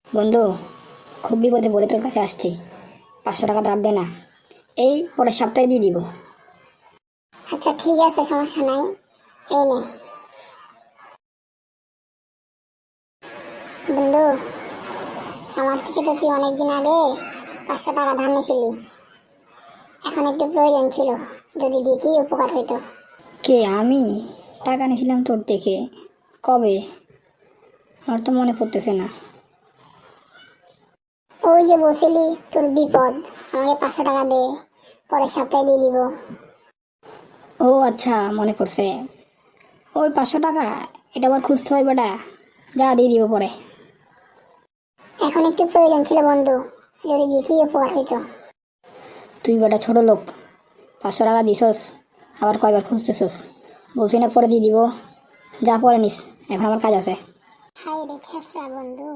বন্ধু, খুব বিপদে পড়ে তোর কাছে আসছি। 500 টাকা ধার দে না, এই পরের সপ্তাহে দিয়ে দিব। আচ্ছা ঠিক আছে, সমস্যা নাই। এই নে বন্ধু, আমার থেকে তো তুই অনেকদিন আগে 500 টাকা ধার নিয়েছিলি। এখন একটু প্রয়োজন ছিল, যদি দিতি উপকার হইতো। কে আমি? টাকা নিয়েছিলাম তোর থেকে? কবে? আমার তো মনে পড়তেছে না। ওই যে বলছিলি তোর বিপদ, আমাকে 500 টাকা দে, পরের সপ্তাহে দিয়ে দিব। ও আচ্ছা, মনে পড়ছে। ওই 500 টাকা, এটা আবার খুঁজতে হয় বেটা। যা, দিয়ে দিব পরে। এখন একটু প্রয়োজন ছিল বন্ধু, যদি দিতি উপকার হইতো। তুই বেটা ছোট লোক, 500 টাকা দিছস, আবার কয়বার খুঁজতেছস? বলছি না পরে দিয়ে দিব। যা, পরে নিস, এখন আমার কাজ আছে। হাই রে ছেঁচড়া বন্ধু।